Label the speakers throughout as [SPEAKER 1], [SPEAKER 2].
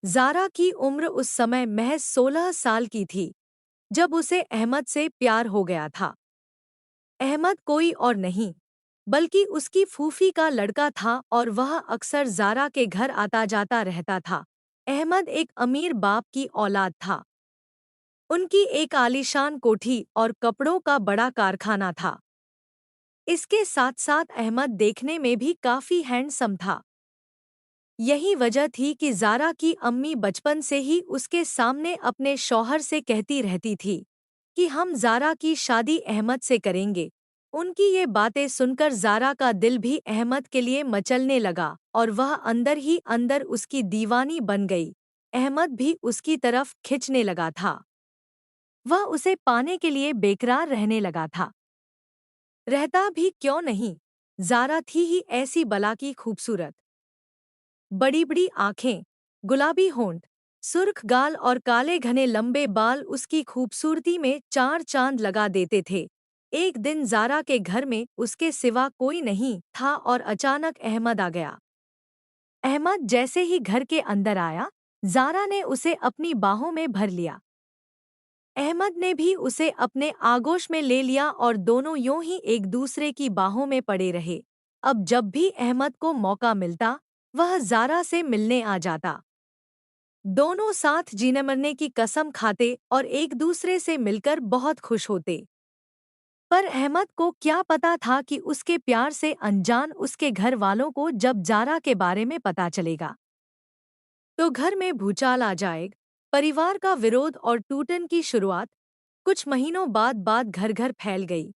[SPEAKER 1] ज़ारा की उम्र उस समय महज 16 साल की थी जब उसे अहमद से प्यार हो गया था। अहमद कोई और नहीं बल्कि उसकी फूफी का लड़का था और वह अक्सर ज़ारा के घर आता जाता रहता था। अहमद एक अमीर बाप की औलाद था। उनकी एक आलीशान कोठी और कपड़ों का बड़ा कारखाना था। इसके साथ साथ अहमद देखने में भी काफ़ी हैंडसम था। यही वजह थी कि ज़ारा की अम्मी बचपन से ही उसके सामने अपने शौहर से कहती रहती थी कि हम ज़ारा की शादी अहमद से करेंगे। उनकी ये बातें सुनकर ज़ारा का दिल भी अहमद के लिए मचलने लगा और वह अंदर ही अंदर उसकी दीवानी बन गई। अहमद भी उसकी तरफ खिंचने लगा था। वह उसे पाने के लिए बेकरार रहने लगा था। रहता भी क्यों नहीं, ज़ारा थी ही ऐसी बला की खूबसूरत। बड़ी बड़ी आंखें, गुलाबी होंठ, सुर्ख गाल और काले घने लंबे बाल उसकी खूबसूरती में चार चांद लगा देते थे। एक दिन ज़ारा के घर में उसके सिवा कोई नहीं था और अचानक अहमद आ गया। अहमद जैसे ही घर के अंदर आया, ज़ारा ने उसे अपनी बाहों में भर लिया। अहमद ने भी उसे अपने आगोश में ले लिया और दोनों यूं ही एक दूसरे की बाहों में पड़े रहे। अब जब भी अहमद को मौका मिलता, वह ज़ारा से मिलने आ जाता। दोनों साथ जीने मरने की कसम खाते और एक दूसरे से मिलकर बहुत खुश होते। पर अहमद को क्या पता था कि उसके प्यार से अनजान उसके घर वालों को जब ज़ारा के बारे में पता चलेगा तो घर में भूचाल आ जाएगा। परिवार का विरोध और टूटन की शुरुआत कुछ महीनों बाद घर घर फैल गई।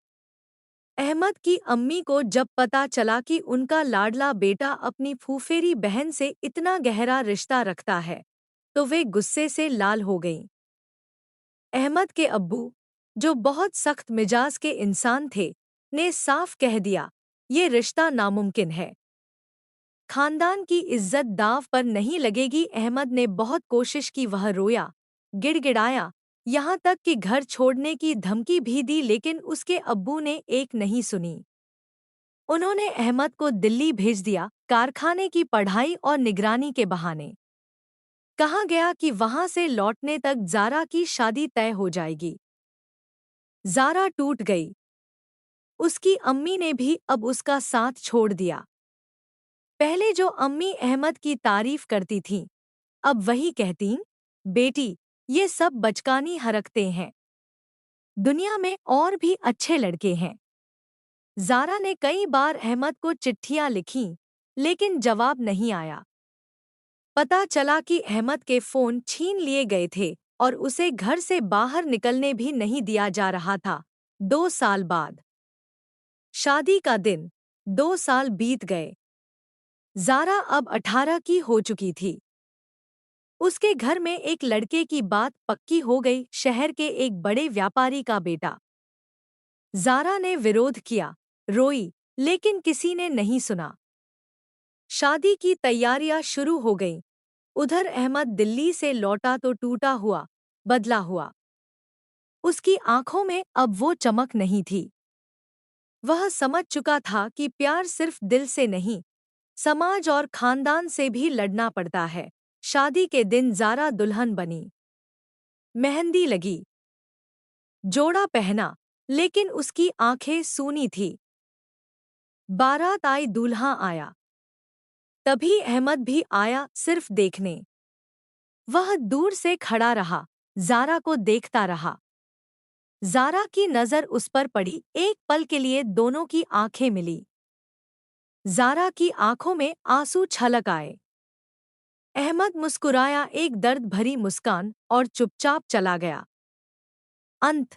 [SPEAKER 1] अहमद की अम्मी को जब पता चला कि उनका लाडला बेटा अपनी फूफेरी बहन से इतना गहरा रिश्ता रखता है, तो वे गुस्से से लाल हो गईं। अहमद के अब्बू, जो बहुत सख्त मिजाज के इंसान थे, ने साफ कह दिया, ये रिश्ता नामुमकिन है। खानदान की इज्जत दांव पर नहीं लगेगी। अहमद ने बहुत कोशिश की, वह रोया, गिड़गिड़ाया, यहाँ तक कि घर छोड़ने की धमकी भी दी, लेकिन उसके अब्बू ने एक नहीं सुनी। उन्होंने अहमद को दिल्ली भेज दिया, कारखाने की पढ़ाई और निगरानी के बहाने। कहा गया कि वहां से लौटने तक ज़ारा की शादी तय हो जाएगी। ज़ारा टूट गई। उसकी अम्मी ने भी अब उसका साथ छोड़ दिया। पहले जो अम्मी अहमद की तारीफ करती थीं, अब वही कहतीं, बेटी, ये सब बचकानी हरकतें हैं। दुनिया में और भी अच्छे लड़के हैं। ज़ारा ने कई बार अहमद को चिट्ठियां लिखीं, लेकिन जवाब नहीं आया। पता चला कि अहमद के फ़ोन छीन लिए गए थे और उसे घर से बाहर निकलने भी नहीं दिया जा रहा था। 2 साल बाद शादी का दिन, 2 साल बीत गए। ज़ारा अब 18 की हो चुकी थी। उसके घर में एक लड़के की बात पक्की हो गई, शहर के एक बड़े व्यापारी का बेटा। ज़ारा ने विरोध किया, रोई, लेकिन किसी ने नहीं सुना। शादी की तैयारियां शुरू हो गईं। उधर अहमद दिल्ली से लौटा तो टूटा हुआ, बदला हुआ। उसकी आंखों में अब वो चमक नहीं थी। वह समझ चुका था कि प्यार सिर्फ दिल से नहीं, समाज और खानदान से भी लड़ना पड़ता है। शादी के दिन ज़ारा दुल्हन बनी। मेहंदी लगी, जोड़ा पहना, लेकिन उसकी आंखें सूनी थी। बारात आई, दूल्हा आया। तभी अहमद भी आया, सिर्फ देखने। वह दूर से खड़ा रहा, ज़ारा को देखता रहा। ज़ारा की नज़र उस पर पड़ी, एक पल के लिए दोनों की आंखें मिली। ज़ारा की आंखों में आंसू छलक आए। अहमद मुस्कुराया, एक दर्द भरी मुस्कान, और चुपचाप चला गया। अंत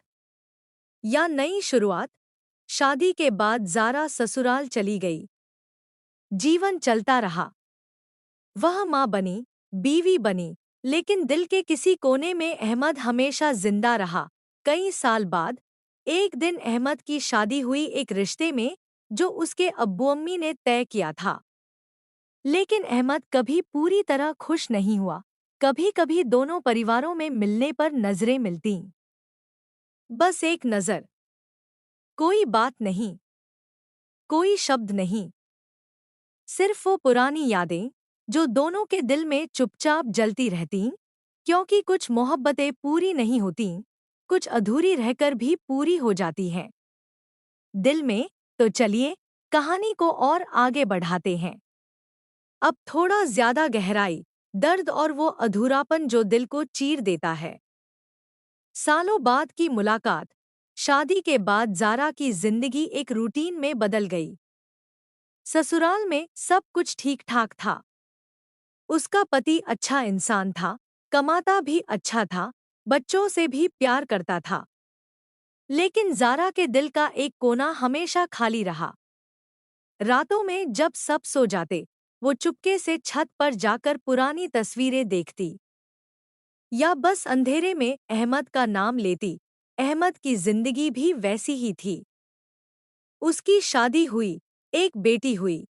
[SPEAKER 1] या नई शुरुआत। शादी के बाद ज़ारा ससुराल चली गई। जीवन चलता रहा। वह माँ बनी, बीवी बनी, लेकिन दिल के किसी कोने में अहमद हमेशा जिंदा रहा। कई साल बाद एक दिन अहमद की शादी हुई, एक रिश्ते में जो उसके अब्बू अम्मी ने तय किया था। लेकिन अहमद कभी पूरी तरह खुश नहीं हुआ। कभी कभी दोनों परिवारों में मिलने पर नजरें मिलतीं। बस एक नजर, कोई बात नहीं, कोई शब्द नहीं, सिर्फ वो पुरानी यादें। जो दोनों के दिल में चुपचाप जलती रहतीं, क्योंकि कुछ मोहब्बतें पूरी नहीं होतीं, कुछ अधूरी रहकर भी पूरी हो जाती हैं दिल में। तो चलिए कहानी को और आगे बढ़ाते हैं। अब थोड़ा ज्यादा गहराई, दर्द और वो अधूरापन जो दिल को चीर देता है। सालों बाद की मुलाकात। शादी के बाद ज़ारा की जिंदगी एक रूटीन में बदल गई। ससुराल में सब कुछ ठीक ठाक था। उसका पति अच्छा इंसान था, कमाता भी अच्छा था, बच्चों से भी प्यार करता था। लेकिन ज़ारा के दिल का एक कोना हमेशा खाली रहा। रातों में जब सब सो जाते, वो चुपके से छत पर जाकर पुरानी तस्वीरें देखती, या बस अंधेरे में अहमद का नाम लेती। अहमद की जिंदगी भी वैसी ही थी। उसकी शादी हुई, एक बेटी हुई,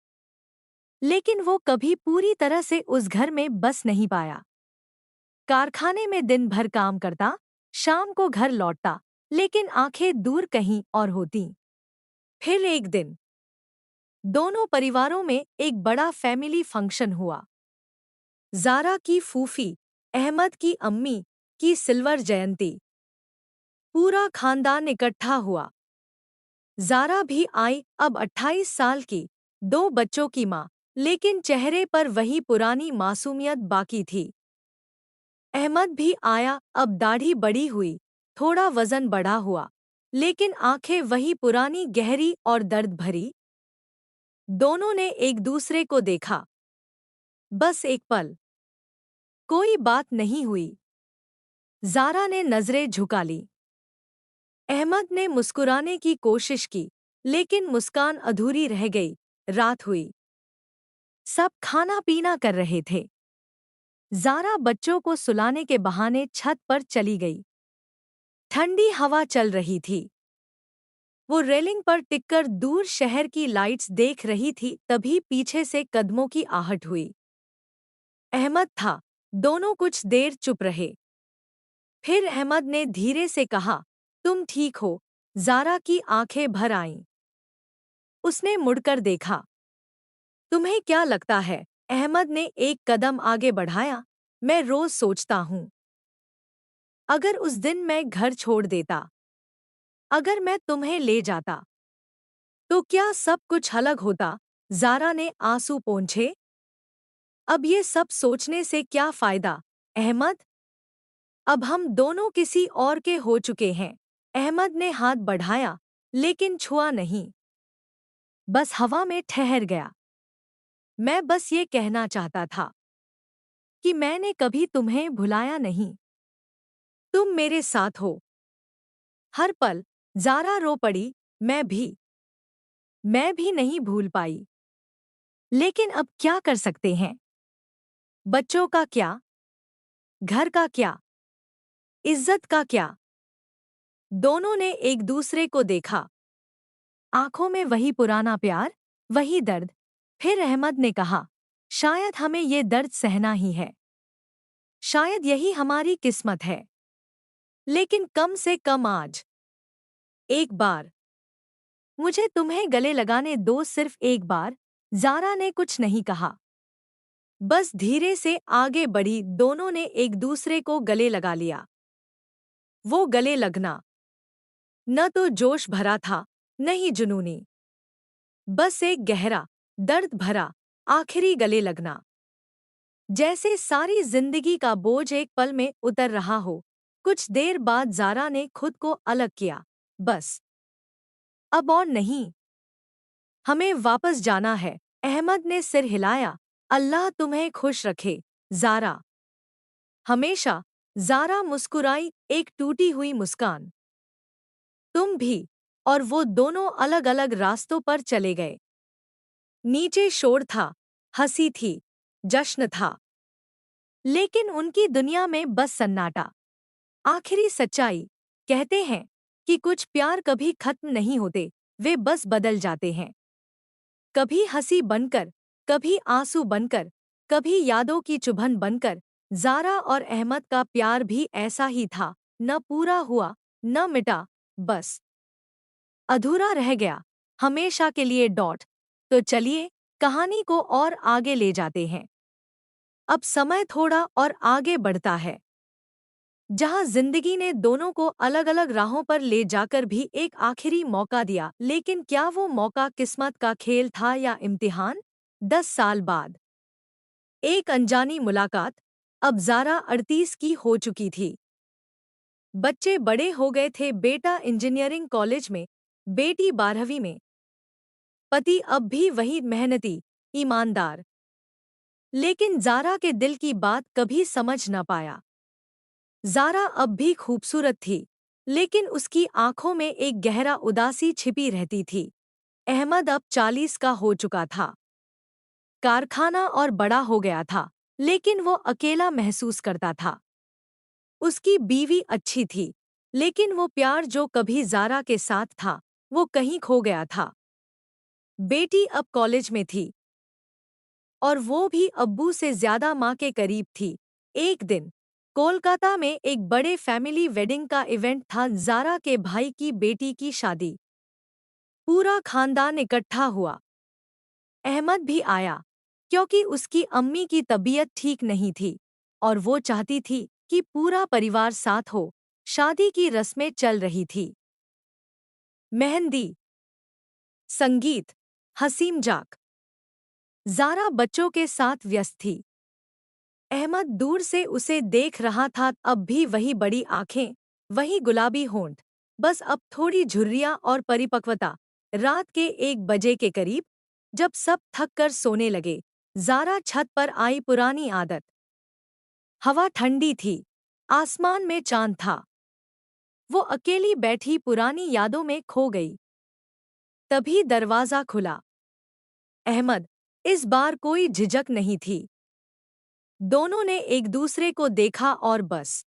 [SPEAKER 1] लेकिन वो कभी पूरी तरह से उस घर में बस नहीं पाया। कारखाने में दिन भर काम करता, शाम को घर लौटता, लेकिन आंखें दूर कहीं और होतीं। फिर एक दिन दोनों परिवारों में एक बड़ा फैमिली फंक्शन हुआ। ज़ारा की फूफी, अहमद की अम्मी की सिल्वर जयंती। पूरा खानदान इकट्ठा हुआ। ज़ारा भी आई, अब 28 साल की, 2 बच्चों की माँ, लेकिन चेहरे पर वही पुरानी मासूमियत बाकी थी। अहमद भी आया, अब दाढ़ी बड़ी हुई, थोड़ा वजन बढ़ा हुआ, लेकिन आंखें वही पुरानी गहरी और दर्द भरी। दोनों ने एक दूसरे को देखा, बस एक पल। कोई बात नहीं हुई। ज़ारा ने नजरें झुका ली। अहमद ने मुस्कुराने की कोशिश की, लेकिन मुस्कान अधूरी रह गई। रात हुई। सब खाना पीना कर रहे थे। ज़ारा बच्चों को सुलाने के बहाने छत पर चली गई। ठंडी हवा चल रही थी। वो रेलिंग पर टिककर दूर शहर की लाइट्स देख रही थी, तभी पीछे से कदमों की आहट हुई। अहमद था। दोनों कुछ देर चुप रहे। फिर अहमद ने धीरे से कहा, तुम ठीक हो? ज़ारा की आंखें भर आईं। उसने मुड़कर देखा। तुम्हें क्या लगता है? अहमद ने एक कदम आगे बढ़ाया। मैं रोज सोचता हूँ, अगर उस दिन मैं घर छोड़ देता, अगर मैं तुम्हें ले जाता, तो क्या सब कुछ अलग होता? ज़ारा ने आंसू पोंछे। अब ये सब सोचने से क्या फायदा, अहमद? अब हम दोनों किसी और के हो चुके हैं। अहमद ने हाथ बढ़ाया, लेकिन छुआ नहीं, बस हवा में ठहर गया। मैं बस ये कहना चाहता था कि मैंने कभी तुम्हें भुलाया नहीं। तुम मेरे साथ हो हर पल। ज़ारा रो पड़ी। मैं भी नहीं भूल पाई। लेकिन अब क्या कर सकते हैं? बच्चों का क्या? घर का क्या? इज्जत का क्या? दोनों ने एक दूसरे को देखा। आंखों में वही पुराना प्यार, वही दर्द। फिर अहमद ने कहा, शायद हमें ये दर्द सहना ही है। शायद यही हमारी किस्मत है। लेकिन कम से कम आज एक बार मुझे तुम्हें गले लगाने दो, सिर्फ एक बार। ज़ारा ने कुछ नहीं कहा, बस धीरे से आगे बढ़ी। दोनों ने एक दूसरे को गले लगा लिया। वो गले लगना न तो जोश भरा था, न ही जुनूनी, बस एक गहरा, दर्द भरा, आखिरी गले लगना। जैसे सारी जिंदगी का बोझ एक पल में उतर रहा हो। कुछ देर बाद ज़ारा ने खुद को अलग किया। बस अब और नहीं, हमें वापस जाना है। अहमद ने सिर हिलाया। अल्लाह तुम्हें खुश रखे, ज़ारा। हमेशा। ज़ारा मुस्कुराई, एक टूटी हुई मुस्कान। तुम भी। और वो दोनों अलग अलग रास्तों पर चले गए। नीचे शोर था, हंसी थी, जश्न था, लेकिन उनकी दुनिया में बस सन्नाटा। आखिरी सच्चाई। कहते हैं कि कुछ प्यार कभी खत्म नहीं होते, वे बस बदल जाते हैं। कभी हंसी बनकर, कभी आंसू बनकर, कभी यादों की चुभन बनकर। ज़ारा और अहमद का प्यार भी ऐसा ही था, न पूरा हुआ, न मिटा, बस अधूरा रह गया, हमेशा के लिए। तो चलिए कहानी को और आगे ले जाते हैं। अब समय थोड़ा और आगे बढ़ता है, जहां जिंदगी ने दोनों को अलग अलग राहों पर ले जाकर भी एक आखिरी मौका दिया। लेकिन क्या वो मौका किस्मत का खेल था या इम्तिहान? 10 साल बाद एक अनजानी मुलाकात। अब ज़ारा 38 की हो चुकी थी। बच्चे बड़े हो गए थे, बेटा इंजीनियरिंग कॉलेज में, बेटी 12वीं में। पति अब भी वही मेहनती, ईमानदार। लेकिन ज़ारा के दिल की बात कभी समझ न पाया। ज़ारा अब भी खूबसूरत थी, लेकिन उसकी आंखों में एक गहरा उदासी छिपी रहती थी। अहमद अब 40 का हो चुका था। कारखाना और बड़ा हो गया था, लेकिन वो अकेला महसूस करता था। उसकी बीवी अच्छी थी, लेकिन वो प्यार जो कभी ज़ारा के साथ था, वो कहीं खो गया था। बेटी अब कॉलेज में थी, और वो भी अब्बू से ज्यादा माँ के करीब थी। एक दिन कोलकाता में एक बड़े फैमिली वेडिंग का इवेंट था, ज़ारा के भाई की बेटी की शादी। पूरा खानदान इकट्ठा हुआ। अहमद भी आया, क्योंकि उसकी अम्मी की तबीयत ठीक नहीं थी, और वो चाहती थी कि पूरा परिवार साथ हो। शादी की रस्में चल रही थी। मेहंदी, संगीत, हसी मजाक। ज़ारा बच्चों के साथ व्यस्त थी। अहमद दूर से उसे देख रहा था, अब भी वही बड़ी आंखें, वही गुलाबी होंठ, बस अब थोड़ी झुर्रियां और परिपक्वता। रात के 1 बजे के करीब, जब सब थक कर सोने लगे, ज़ारा छत पर आई। पुरानी आदत। हवा ठंडी थी, आसमान में चांद था। वो अकेली बैठी पुरानी यादों में खो गई। तभी दरवाज़ा खुला। अहमद। इस बार कोई झिझक नहीं थी। दोनों ने एक दूसरे को देखा और बस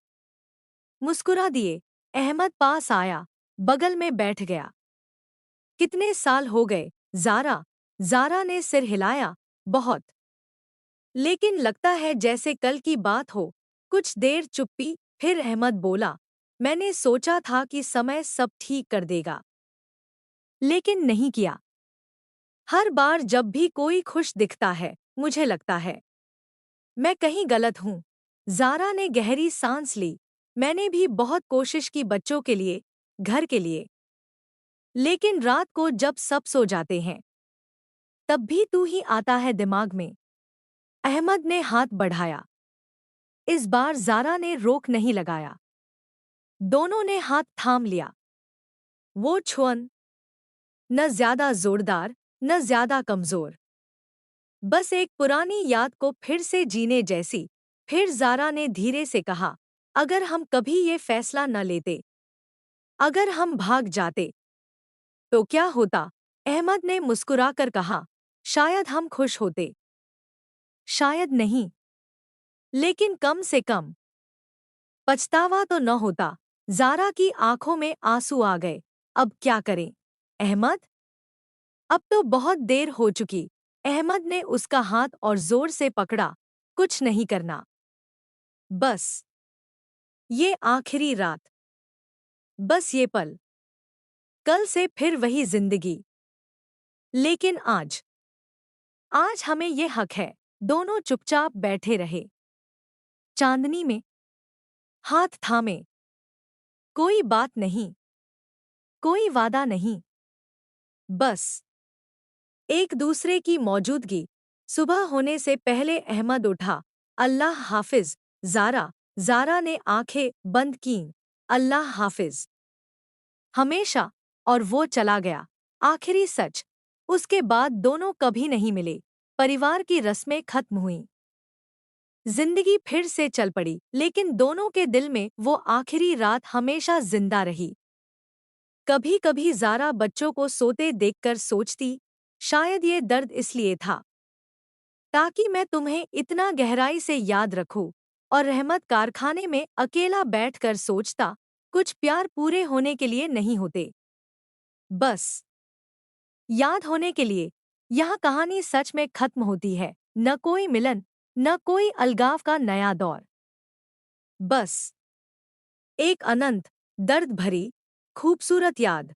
[SPEAKER 1] मुस्कुरा दिए। अहमद पास आया, बगल में बैठ गया। कितने साल हो गए, ज़ारा? ज़ारा ने सिर हिलाया। बहुत। लेकिन लगता है जैसे कल की बात हो। कुछ देर चुप्पी, फिर अहमद बोला, मैंने सोचा था कि समय सब ठीक कर देगा, लेकिन नहीं किया। हर बार जब भी कोई खुश दिखता है, मुझे लगता है मैं कहीं गलत हूँ। ज़ारा ने गहरी सांस ली। मैंने भी बहुत कोशिश की, बच्चों के लिए, घर के लिए। लेकिन रात को जब सब सो जाते हैं, तब भी तू ही आता है दिमाग में। अहमद ने हाथ बढ़ाया। इस बार ज़ारा ने रोक नहीं लगाया। दोनों ने हाथ थाम लिया। वो छुअन, न ज्यादा जोरदार, न ज्यादा कमजोर, बस एक पुरानी याद को फिर से जीने जैसी। फिर ज़ारा ने धीरे से कहा, अगर हम कभी ये फैसला न लेते, अगर हम भाग जाते, तो क्या होता? अहमद ने मुस्कुराकर कहा, शायद हम खुश होते, शायद नहीं, लेकिन कम से कम पछतावा तो न होता। ज़ारा की आंखों में आंसू आ गए। अब क्या करें, अहमद? अब तो बहुत देर हो चुकी। अहमद ने उसका हाथ और जोर से पकड़ा। कुछ नहीं करना, बस ये आखिरी रात, बस ये पल। कल से फिर वही जिंदगी, लेकिन आज, आज हमें ये हक है। दोनों चुपचाप बैठे रहे, चांदनी में, हाथ थामे। कोई बात नहीं, कोई वादा नहीं, बस एक दूसरे की मौजूदगी। सुबह होने से पहले अहमद उठा। अल्लाह हाफिज, ज़ारा। ज़ारा ने आंखें बंद कीं। अल्लाह हाफिज, हमेशा। और वो चला गया। आखिरी सच। उसके बाद दोनों कभी नहीं मिले। परिवार की रस्में खत्म हुईं। जिंदगी फिर से चल पड़ी, लेकिन दोनों के दिल में वो आखिरी रात हमेशा जिंदा रही। कभी कभी ज़ारा बच्चों को सोते देखकर सोचती, शायद ये दर्द इसलिए था ताकि मैं तुम्हें इतना गहराई से याद रखूं। और रहमत कारखाने में अकेला बैठकर सोचता, कुछ प्यार पूरे होने के लिए नहीं होते, बस याद होने के लिए। यहाँ कहानी सच में खत्म होती है। न कोई मिलन, न कोई अलगाव का नया दौर, बस एक अनंत, दर्द भरी, खूबसूरत याद।